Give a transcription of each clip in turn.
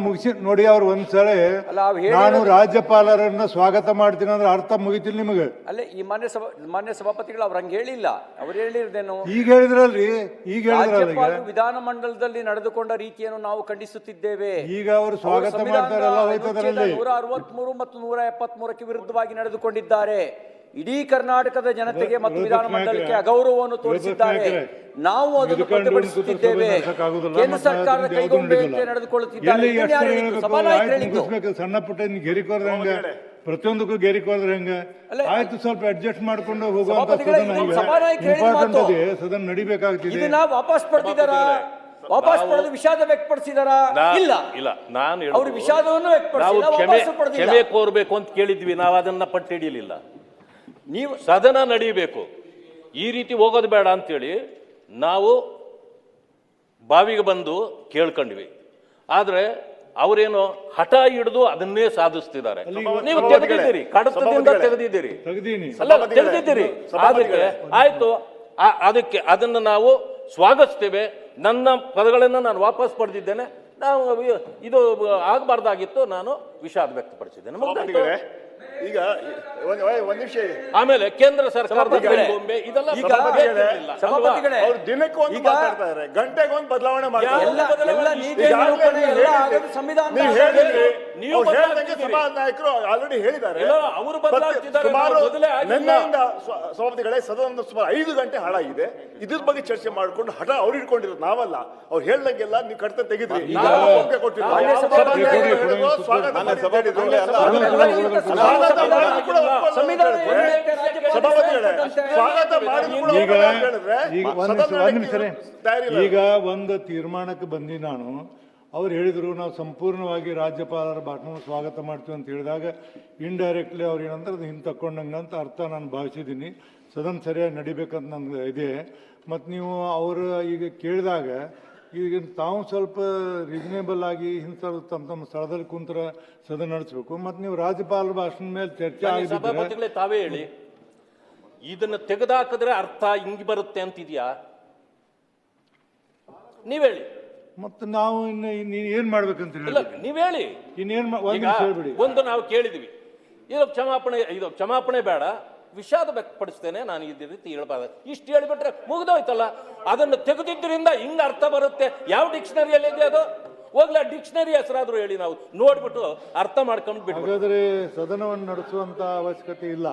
ಮುಗಿಸಿ ನೋಡಿ. ಅವ್ರು ಒಂದ್ಸಲ ನಾನು ರಾಜ್ಯಪಾಲರನ್ನ ಸ್ವಾಗತ ಮಾಡ್ತೀನಿ ಅಂದ್ರೆ ಅರ್ಥ ಮುಗಿತಿಲ್ಲ ನಿಮಗೆ? ಅಲ್ಲೇ ಈ ಮಾನ್ಯ ಸಭಾಪತಿಗಳು ಅವ್ರು ಹಂಗೆ ಹೇಳಿಲ್ಲ. ಅವ್ರು ಹೇಳಿರ್ದೇನು ಈಗ ಹೇಳಿದ್ರಲ್ರಿ, ಈಗ ಹೇಳಿದ್ರಲ್ಲ, ವಿಧಾನ ಮಂಡಲದಲ್ಲಿ ನಡೆದುಕೊಂಡ ರೀತಿಯನ್ನು ನಾವು ಖಂಡಿಸುತ್ತಿದ್ದೇವೆ. ಈಗ ಅವರು ಸ್ವಾಗತ ಮಾಡ್ತಾರಲ್ಲ, ಹೋಯ್ತದ್ರಲ್ಲಿ 163 ಮತ್ತು 173ಕ್ಕೆ ವಿರುದ್ಧವಾಗಿ ನಡೆದುಕೊಂಡಿದ್ದಾರೆ. ಇಡೀ ಕರ್ನಾಟಕದ ಜನತೆಗೆ ಮತ್ತು ವಿಧಾನ ಮಂಡಲಕ್ಕೆ ಅಗೌರವವನ್ನು ತೋರಿಸಿದ್ದಾರೆ. ನಾವು ಅದನ್ನು ಪ್ರತಿಭಟಿಸುತ್ತಿದ್ದೇವೆ. ಕೇಂದ್ರ ಸರ್ಕಾರದ ಕೈಗೊಂಡಂತೆ ನಡೆದುಕೊಳ್ಳುತ್ತಿದ್ದಾರೆ. ಸಣ್ಣ ಪುಟ್ಟ ಗೆರಿಕೋರ್ದಂಗ ಪ್ರತಿಯೊಂದಕ್ಕೂ ಗೆರಿಕೋದ್ರ ಹೆಂಗ ಆಯ್ತು, ಸ್ವಲ್ಪ ಅಡ್ಜಸ್ಟ್ ಮಾಡ್ಕೊಂಡು ಹೋಗುವಂತ ಇಂಪಾರ್ಟೆಂಟ್ ಅದೇ ಸದನ ನಡಿಬೇಕಾಗ್ತಿದೆ. ಇದನ್ನ ವಾಪಸ್ ಪಡೆದಿದ್ದಾರಾ? ವಾಪಸ್ ಪಡೆದು ವಿಷಾದ ವ್ಯಕ್ತಪಡಿಸಿದಾರ? ಇಲ್ಲ ಇಲ್ಲ, ನಾನು ಅವರು ವಿಷಾದವನ್ನು ವ್ಯಕ್ತಪಡಿಸಿಲ್ಲ. ಕ್ಷಮೆ ಕೋರ್ಬೇಕು ಅಂತ ಕೇಳಿದ್ವಿ, ನಾವು ಅದನ್ನ ಪಟ್ಟಿಡಿಲಿಲ್ಲ. ನೀವು ಸದನ ನಡೀಬೇಕು, ಈ ರೀತಿ ಹೋಗೋದು ಬೇಡ ಅಂತೇಳಿ ನಾವು ಬಾವಿಗೆ ಬಂದು ಕೇಳ್ಕೊಂಡ್ವಿ. ಆದ್ರೆ ಅವರೇನು ಹಠ ಹಿಡಿದು ಅದನ್ನೇ ಸಾಧಿಸ್ತಿದ್ದಾರೆ. ನೀವು ತೆಗೆದಿದ್ದೀರಿ, ಕಡತದಿಂದ ತೆಗೆದಿದ್ದೀರಿ, ತೆಗೆದಿದ್ದೀರಿ. ಅದಕ್ಕೆ ಆಯ್ತು, ಅದಕ್ಕೆ ಅದನ್ನು ನಾವು ಸ್ವಾಗತಿಸ್ತೇವೆ. ನನ್ನ ಪದಗಳನ್ನು ನಾನು ವಾಪಸ್ ಪಡೆದಿದ್ದೇನೆ. ನಾವು ಇದು ಆಗಬಾರ್ದಾಗಿತ್ತು, ನಾನು ವಿಷಾದ ವ್ಯಕ್ತಪಡಿಸಿದ್ದೇನೆ. ಈಗ ಒಂದ್ ನಿಮಿಷ, ಆಮೇಲೆ ಕೇಂದ್ರ ಸರ್ಕಾರದ ಇದೆಲ್ಲ ದಿನಕ್ಕೊಂದು ಮಾತಾಡ್ತಾರೆ, ಗಂಟೆಗೊಂದು ಬದಲಾವಣೆ ಮಾಡ್ತಾರೆ. ನಾಯಕರು ಆಲ್ರೆಡಿ ಹೇಳಿದ್ದಾರೆ. ನಿನ್ನೆಯಿಂದ ಸಭಾಪತಿಗಳೇ ಸದನ ಸುಮಾರು 5 ಗಂಟೆ ಹಾಳಾಗಿದೆ. ಇದ್ರ ಬಗ್ಗೆ ಚರ್ಚೆ ಮಾಡ್ಕೊಂಡು ಹಠ ಅವ್ರು ಇಟ್ಕೊಂಡಿರೋದು ನಾವಲ್ಲ. ಅವ್ರು ಹೇಳ್ದಂಗೆಲ್ಲ ನೀವು ಕಡಿತ ತೆಗೆದ್ರಿ. ಈಗ ಒಂದು ತೀರ್ಮಾನಕ್ಕೆ ಬಂದಿ ನಾನು. ಅವ್ರು ಹೇಳಿದ್ರು ನಾವು ಸಂಪೂರ್ಣವಾಗಿ ರಾಜ್ಯಪಾಲರ ಭಾಷಣ ಸ್ವಾಗತ ಮಾಡ್ತೀವಿ ಅಂತ ಹೇಳಿದಾಗ ಇಂಡೈರೆಕ್ಟ್ಲಿ ಅವ್ರು ಏನಂದ್ರೆ ಅದು ಹಿಂದೆ ತಕ್ಕೊಂಡಂಗೆ ಅಂತ ಅರ್ಥ ನಾನು ಭಾವಿಸಿದ್ದೀನಿ. ಸದನ ಸರಿಯಾಗಿ ನಡಿಬೇಕಂತ ನನ್ಗೆ ಇದೆ. ಮತ್ತು ನೀವು ಅವರು ಈಗ ಕೇಳಿದಾಗ ಈಗ ತಾವು ಸ್ವಲ್ಪ ರೀಸನೇಬಲ್ ಆಗಿ ತಮ್ಮ ಸ್ಥಳದಲ್ಲಿ ಕುಂತರ ಸದನ ನಡೆಸಬೇಕು. ಮತ್ತು ನೀವು ರಾಜ್ಯಪಾಲರ ಭಾಷಣ ಮೇಲೆ ಚರ್ಚೆ ಆಗಿದ್ದರೆ ತಾವೇ ಹೇಳಿ, ಇದನ್ನು ತೆಗೆದಾಕಿದ್ರೆ ಅರ್ಥ ಹಿಂಗೆ ಬರುತ್ತೆ ಅಂತಿದ್ಯಾ? ನೀವ್ ಹೇಳಿ. ಮತ್ತೆ ನಾವು ಇನ್ನು ಏನ್ ಮಾಡ್ಬೇಕಂತ ಹೇಳಿ ನೀವ್ ಹೇಳಿ. ಇನ್ನೇನ್ ಹೇಳ್ಬಿಡಿ. ಒಂದು ನಾವು ಕೇಳಿದ್ವಿ, ಇದು ಕ್ಷಮಾಪಣೆ ಬೇಡ, ವಿಷಾದ ವ್ಯಕ್ತಪಡಿಸ್ತೇನೆ, ನಾನು ಇದೇ ರೀತಿ ಹೇಳ್ಬಾರ್ದು. ಇಷ್ಟು ಹೇಳಿಬಿಟ್ರೆ ಮುಗಿದೋಯ್ತಲ್ಲ. ಅದನ್ನು ತೆಗೆದಿದ್ದರಿಂದ ಹಿಂಗ ಅರ್ಥ ಬರುತ್ತೆ. ಯಾವ ಡಿಕ್ಷನರಿಯಲ್ಲಿ ಇದೆ ಅದು? ಹೋಗ್ಲಾ ಡಿಕ್ಷನರಿ ಹೆಸರಾದ್ರೂ ಹೇಳಿ, ನಾವು ನೋಡ್ಬಿಟ್ಟು ಅರ್ಥ ಮಾಡ್ಕೊಂಡು ಬಿಟ್ಟು. ಹಾಗಾದ್ರೆ ಸದನವನ್ನು ನಡೆಸುವಂತ ಅವಶ್ಯಕತೆ ಇಲ್ಲ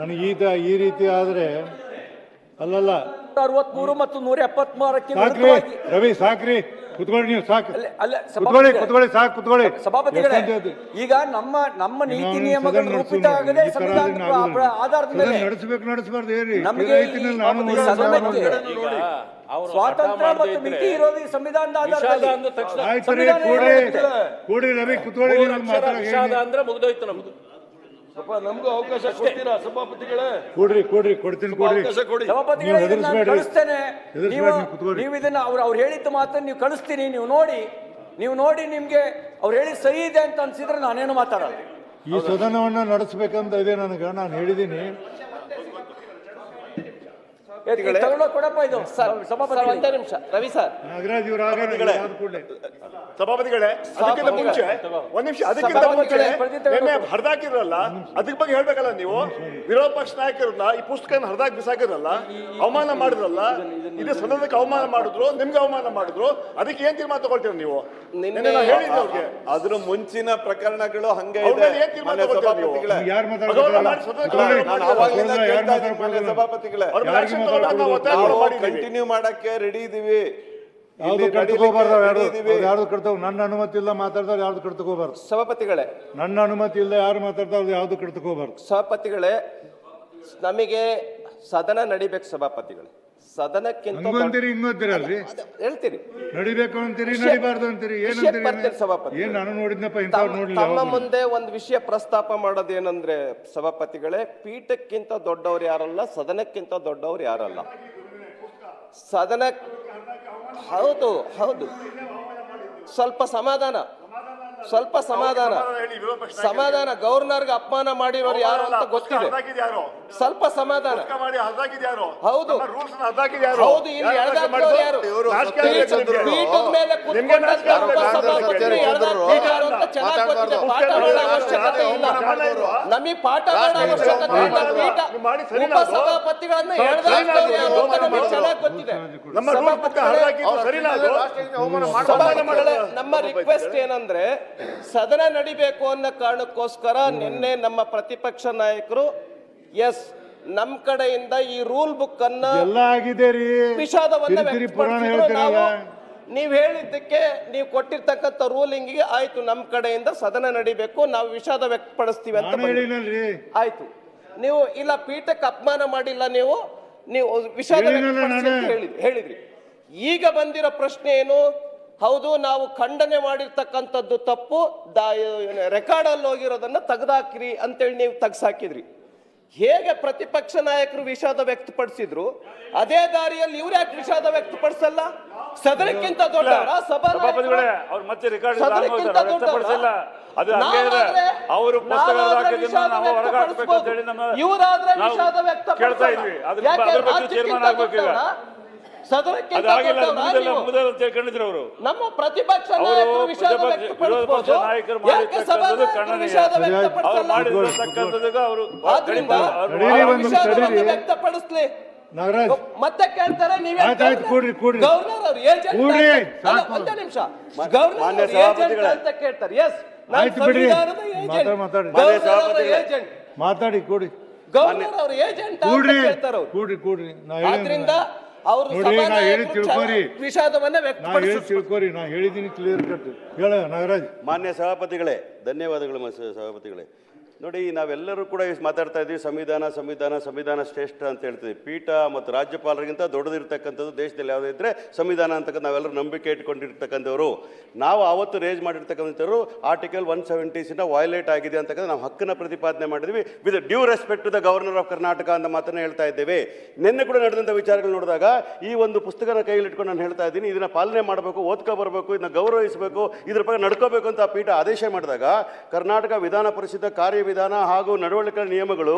ನನಗೆ. ಈ ರೀತಿ ಆದ್ರೆ ಅಲ್ಲಲ್ಲ 63 ಮತ್ತು 173ಕ್ಕೆ ರವಿ ಸಾಕ್ರಿ, ಕುತ್ಕೊಳ್ಳಿ ನೀವು, ಸಾಕು ಕುತ್ಕೊಳ್ಳಿ, ಸಾಕು ಕುತ್ಕೊಳ್ಳಿ. ಸಭಾಪತಿಗಳೇ, ಈಗ ನಮ್ಮ ನೀತಿ ನಿಯಮಗಳು ರೂಪಿತ ಆಗದೆ ಸಂವಿಧಾನದ ಆಧಾರದ ಮೇಲೆ ನಡೆಸಬಾರ್ದು ಹೇಳಿ. ಸ್ವಾತಂತ್ರ್ಯ ಮತ್ತು ಮಿತಿ ಇರೋದು ಸಂವಿಧಾನದ ಆಧಾರದಲ್ಲಿ. ಕೂಡಿ ರವಿ, ಕುತ್ಕೊಳ್ಳಿ. ವಿಷಾದ ಅಂದ್ರೆ ಮುಗಿದೋಯ್ತು ನಮ್ದು. ನಮಗೂ ಅವಕಾಶ ಕೊಡ್ತೀರಾ ಸಭಾಪತಿಗಳೇ? ಕೊಡ್ತೀನಿ. ಸಭಾಪತಿಗಳೇ, ಕಳಿಸ್ತೇನೆ. ನೀವು ಇದನ್ನ ಅವ್ರು ಹೇಳಿದ್ದ ಮಾತನ್ನು ನೀವು ಕಳಿಸ್ತೀನಿ. ನೀವು ನೋಡಿ ನಿಮ್ಗೆ ಅವ್ರು ಹೇಳಿ ಸರಿ ಇದೆ ಅಂತ ಅನ್ಸಿದ್ರೆ ನಾನೇನು ಮಾತಾಡಲ್ಲ. ಈ ಸದನವನ್ನ ನಡೆಸಬೇಕಂತ ಇದೆ ನನಗೆ. ನಾನು ಹೇಳಿದ್ದೀನಿ. ಕೊಡಪ್ಪ ಇದು ಸಭಾಪತಿ. ಒಂದೇ ನಿಮಿಷ ರವಿ ಸರ್. ನಾಗರಾಜ್ ಇವರು ಸಭಾಪತಿಗಳೇ, ಅದಕ್ಕಿಂತ ಮುಂಚೆ ಒಂದ್ ನಿಮಿಷ, ಅದಕ್ಕಿಂತ ಮುಂಚೆ ನಿನ್ನೆ ಹರಿದಾಕಿರಲ್ಲ, ಅದಕ್ಕೆ ಬಗ್ಗೆ ಹೇಳ್ಬೇಕಲ್ಲ ನೀವು. ವಿರೋಧ ಪಕ್ಷ ನಾಯಕರನ್ನ ಈ ಪುಸ್ತಕ ಹರಿದಾಕಿ ಬಿಸಾಕಿರಲ್ಲ, ಅವಮಾನ ಮಾಡಿದ್ರಲ್ಲ. ಇದೇ ಸದನಕ್ಕೆ ಅವಮಾನ ಮಾಡಿದ್ರು, ನಿಮ್ಗೆ ಅವಮಾನ ಮಾಡಿದ್ರು. ಅದಕ್ಕೆ ಏನ್ ತೀರ್ಮಾನ ತಗೊಳ್ತೀರ ನೀವು? ಹೇಳಿದ್ರಿ ಅವ್ರಿಗೆ ಅದ್ರ ಮುಂಚಿನ ಪ್ರಕರಣಗಳು ಹಂಗೆ ಇದೆ. ಸಭಾಪತಿಗಳೇ, ಕಂಟಿನ್ಯೂ ಮಾಡಕ್ಕೆ ರೆಡಿ ಇದೀವಿ. ಯಾರ್ದು ಕಡ್ತಾವ್? ನನ್ನ ಅನುಮತಿ ಇಲ್ಲ ಮಾತಾಡ್ದವ್ರು ಯಾವ್ದು ಕಡ್ತಕೋಬಾರ್ದು. ಸಭಾಪತಿಗಳೇ, ನನ್ನ ಅನುಮತಿ ಇಲ್ಲ ಯಾರು ಮಾತಾಡ್ದವ್ರು ಯಾವ್ದು ಕಡ್ತಕೋಬಾರ್ದು. ಸಭಾಪತಿಗಳೇ, ನಮಗೆ ಸದನ ನಡಿಬೇಕು. ಸಭಾಪತಿಗಳೇ, ಸದನಕ್ಕಿಂತ ಹಿಂಗಂತೀರಿ ಹೇಳ್ತೀರಿ, ನಡಿಬೇಕು ಅಂತೀರಿ, ನಡಿಬಾರ್ದು ಅಂತೀರಿ. ಏನ್ ನಾನು ನೋಡಿದ್ನಪ್ಪ ಇಂಥವ್ರು ನೋಡ್ಲಿಲ್ಲ. ತಮ್ಮ ಮುಂದೆ ಒಂದು ವಿಷಯ ಪ್ರಸ್ತಾಪ ಮಾಡೋದೇನಂದ್ರೆ ಸಭಾಪತಿಗಳೇ, ಪೀಠಕ್ಕಿಂತ ದೊಡ್ಡವ್ರು ಯಾರಲ್ಲ, ಸದನಕ್ಕಿಂತ ದೊಡ್ಡವ್ರು ಯಾರಲ್ಲ. ಸದನ ಹೌದು, ಸ್ವಲ್ಪ ಸಮಾಧಾನ. ಸ್ವಲ್ಪ ಸಮಾಧಾನ ಹೇಳಿ, ವಿರೋಧ ಪಕ್ಷ ಸಮಾಧಾನ. ಗವರ್ನರ್ಗೆ ಅಪಮಾನ ಮಾಡಿರೋರು ಯಾರು ಅಂತ ಗೊತ್ತಿದೆ. ಯಾರು ಸ್ವಲ್ಪ ಸಮಾಧಾನ. ಮಾಡಿ ಹರ್ದಾಕಿದ್ ಯಾರು? ಹೌದು ರೂಲ್ಸ್ ಹರ್ದಾಕಿದ್ ಯಾರು? ಹೌದು, ಇಲ್ಲಿ ಎಳ್ದಾಕ್ದವ್ರು ಯಾರು? ಪೀಠದ ಮೇಲೆ ಕುತ್ಕೊಂಡಂತ ಸಭಾಪತಿಗಳು ಎಳ್ದಾಕ್ದವ್ರು ಯಾರು ಅಂತ ಚೆನ್ನಾಗಿ ಗೊತ್ತಿದೆ. ಪಾಠ ಮಾಡೋ ಅವಶ್ಯಕತೆ ಇಲ್ಲ. ನಮಗೆ ಪಾಠ ಮಾಡೋ ಅವಶ್ಯಕತೆ ಇಲ್ಲ. ಪೀಠ ಉಪಸಭಾಪತಿಗಳನ್ನ ಎಳ್ದಾಕ್ದವ್ರು ಯಾರು ಅಂತ ನಮಗೆ ಚೆನ್ನಾಗಿ ಗೊತ್ತಿದೆ. ನಮ್ಮ ರೂಲ್ ಪಕ್ಕ ಹರ್ದಾಕಿದ್ದು ಸರಿನಾ ಅದು? ಸಭಾಪತಿಗಳೇ, ನಮ್ಮ ರಿಕ್ವೆಸ್ಟ್ ಏನಂದ್ರೆ ಸದನ ನಡಿಬೇಕು ಅನ್ನೋ ಕಾರಣಕ್ಕೋಸ್ಕರ ನಿನ್ನೆ ನಮ್ಮ ಪ್ರತಿಪಕ್ಷ ನಾಯಕರು ನಮ್ ಕಡೆಯಿಂದ ಈ ರೂಲ್ ಬುಕ್ ಅನ್ನ ಎಲ್ಲ ಆಗಿದೆ ರೀ, ವಿಷಾದವನ್ನ ಕಿರಿಕಿರಿ ಪುರಾಣ ವ್ಯಕ್ತಪಡಿಸಿದ್ರು. ನಾವು ಹೇಳ್ತೀರಲ್ಲ. ನೀವ್ ಹೇಳಿದ್ದಕ್ಕೆ ನೀವು ಕೊಟ್ಟಿರ್ತಕ್ಕಂಥ ರೂಲಿಂಗಿಗೆ ಆಯ್ತು, ನಮ್ ಕಡೆಯಿಂದ ಸದನ ನಡಿಬೇಕು, ನಾವು ವಿಷಾದ ವ್ಯಕ್ತಪಡಿಸ್ತೀವಿ ಅಂತ ನಾನು ಹೇಳಿನಲ್ರಿ. ಆಯ್ತು. ನೀವು ಇಲ್ಲ ಪೀಠಕ್ಕೆ ಅಪಮಾನ ಮಾಡಿಲ್ಲ, ನೀವು ವಿಷಾದ ವ್ಯಕ್ತಪಡಿಸಿ ಅಂತ ಹೇಳಿದ್ರಿ. ಈಗ ಬಂದಿರೋ ಪ್ರಶ್ನೆ ಏನು? ಹೌದು, ನಾವು ಖಂಡನೆ ಮಾಡಿರ್ತಕ್ಕಂಥದ್ದು ತಪ್ಪು, ರೆಕಾರ್ಡ್ ಅಲ್ಲಿ ಹೋಗಿರೋದನ್ನ ತೆಗೆದಾಕ್ರಿ ಅಂತೇಳಿ ನೀವು ತೆಗ್ಸಾಕಿದ್ರಿ. ಹೇಗೆ ಪ್ರತಿಪಕ್ಷ ನಾಯಕರು ವಿಷಾದ ವ್ಯಕ್ತಪಡಿಸಿದ್ರು ಅದೇ ದಾರಿಯಲ್ಲಿ ಇವ್ರು ಯಾಕೆ ವಿಷಾದ ವ್ಯಕ್ತಪಡಿಸಲ್ಲ? ಸದನಕ್ಕಿಂತ ದೊಡ್ಡವರ ಸಭಾಪತಿಗಳೇ ಅವ್ರು ಮತ್ತೆ ರೆಕಾರ್ಡ್ ಸದನಕ್ಕಿಂತ ವ್ಯಕ್ತಪಡಿಸಿಲ್ಲ. ಅದು ಹಂಗೆ ಇದೆ. ಅವರು ಪುಸ್ತಕ ಹಾಕಿದ್ದನ್ನ ನಾವು ಹೊರಗೆ ಹಾಕಬೇಕು ಅಂತ ಹೇಳಿ ನಮ್ಮ ಇವರಾದ್ರೆ ನಾವು ವಿಷಾದ ಕೇಳ್ತಾ ವ್ಯಕ್ತಪಡಿಸಲ್ಲ. ಇದ್ವಿ. ಅದ್ರ ಬಗ್ಗೆ ತೀರ್ಮಾನ ಆಗ್ಬೇಕೀಗ. ಸದನಕ್ಕಿಂತ ಅದಾಗಿಲ್ಲ, ದೊಡ್ಡವರ ಮುಗಿದಲ್ಲ ಅಂತ ಹೇಳ್ಕೊಂಡಿದ್ರು ಅವರು. ನಮ್ಮ ಪ್ರತಿಪಕ್ಷ ನಾಯಕರು ವಿಷಾದ ವ್ಯಕ್ತಪಡಿಸಬಹುದು, ಯಾಕೆ ಸಭಾನಾಯಕರು ವಿಷಾದ ವ್ಯಕ್ತಪಡಿಸಲ್ಲ? ಅವರು ಆದ್ರಿಂದ ವಿಷಾದವನ್ನು ವ್ಯಕ್ತಪಡಿಸ್ಲಿ. ನಾಗರಾಜ್ ಮತ್ತೆ ಕೇಳ್ತಾರೆ ನೀವೇ ಕೂಡ್ರಿ ಗವರ್ನರ್ ಅವ್ರ ಏಜೆಂಟ್ ಒಂದೇ ನಿಮಿಷ ಗವರ್ನರ್ ಏಜೆಂಟ್ ಅಂತ ಕೇಳ್ತಾರೆ. ಆಯ್ತು ಬಿಡ್ರಿ, ಮಾತಾಡಿ ಕೂಡಿ ಗವರ್ನರ್ ಅವ್ರ ಏಜೆಂಟ್ ಅಂತ ಕೇಳ್ತಾರೆ ಅವ್ರು. ಕೂಡ್ರಿ ನಾ ಆದ್ರಿಂದ ಅವರು ನೋಡಿ, ನಾ ಹೇಳಿ ತಿಳ್ಕೊರಿ, ವಿಷಾದವನ್ನ ನಾ ಹೇಳಿ ವ್ಯಕ್ತಪಡಿಸ್ತಾರೆ. ತಿಳ್ಕೊರಿ, ನಾ ಹೇಳಿದ್ದೀನಿ ಕ್ಲಿಯರ್ ಕಟ್. ಹೇಳ ನಾಗರಾಜ್. ಮಾನ್ಯ ಸಭಾಪತಿಗಳೇ, ಧನ್ಯವಾದಗಳು ಸಭಾಪತಿಗಳೇ. ನೋಡಿ, ನಾವೆಲ್ಲರೂ ಕೂಡ ಮಾತಾಡ್ತಾ ಇದ್ದೀವಿ ಸಂವಿಧಾನ ಸಂವಿಧಾನ ಸಂವಿಧಾನ ಶ್ರೇಷ್ಠ ಅಂತ ಹೇಳ್ತೀವಿ. ಪೀಠ ಮತ್ತು ರಾಜ್ಯಪಾಲರಿಗಿಂತ ದೊಡ್ಡದಿರ್ತಕ್ಕಂಥದ್ದು ದೇಶದಲ್ಲಿ ಯಾವುದೇ ಇದ್ದರೆ ಸಂವಿಧಾನ ಅಂತಕ್ಕಂಥ ನಾವೆಲ್ಲರೂ ನಂಬಿಕೆ ಇಟ್ಕೊಂಡಿರ್ತಕ್ಕಂಥವ್ರು. ನಾವು ಆವತ್ತು ರೇಜ್ ಮಾಡಿರ್ತಕ್ಕಂಥವ್ರು ಆರ್ಟಿಕಲ್ 170 ವಯೋಲೇಟ್ ಆಗಿದೆ ಅಂತಕ್ಕಂಥ ನಾವು ಹಕ್ಕನ್ನು ಪ್ರತಿಪಾದನೆ ಮಾಡಿದ್ವಿ. With due respect to the governor of Karnataka ಅಂತ ಮಾತನ್ನು ಹೇಳ್ತಾ ಇದ್ದೇವೆ. ನಿನ್ನೆ ಕೂಡ ನಡೆದಂಥ ವಿಚಾರಗಳು ನೋಡಿದಾಗ ಈ ಒಂದು ಪುಸ್ತಕನ ಕೈಯಲ್ಲಿ ಇಟ್ಕೊಂಡು ನಾನು ಹೇಳ್ತಾ ಇದ್ದೀನಿ, ಇದನ್ನು ಪಾಲನೆ ಮಾಡಬೇಕು, ಓದ್ಕೊ ಬರಬೇಕು, ಇದನ್ನ ಗೌರವಿಸಬೇಕು, ಇದ್ರ ಬಗ್ಗೆ ನಡ್ಕೋಬೇಕು ಅಂತ ಪೀಠ ಆದೇಶ ಮಾಡಿದಾಗ ಕರ್ನಾಟಕ ವಿಧಾನ ಪರಿಷತ್ ಕಾರ್ಯವಿಧಾನ ಹಾಗೂ ನಡವಳಿಕೆ ನಿಯಮಗಳು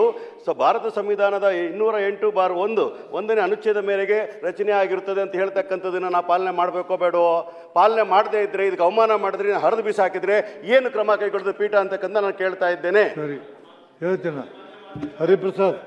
ಭಾರತ ಸಂವಿಧಾನದ 208/1 ಒಂದನೇ ಅನುಚ್ಛೇದ ಮೇರೆಗೆ ರಚನೆ ಆಗಿರುತ್ತದೆ ಅಂತ ಹೇಳ್ತಕ್ಕಂಥದ್ದನ್ನು ನಾವು ಪಾಲನೆ ಮಾಡಬೇಕೋ ಬೇಡವೋ? ಪಾಲನೆ ಮಾಡದೇ ಇದ್ರೆ, ಇದಕ್ಕೆ ಅವಮಾನ ಮಾಡಿದ್ರೆ, ಹರಿದು ಬಿಸಾಕಿದ್ರೆ ಏನು ಕ್ರಮ ಕೈಗೊಳ್ಳೋದು ಪೀಠ ಅಂತಕ್ಕಂಥ ನಾನು ಕೇಳ್ತಾ ಇದ್ದೇನೆ. ಸರಿ, ಹೇಳ್ತೇನೆ. ಹರಿಪ್ರಸಾದ್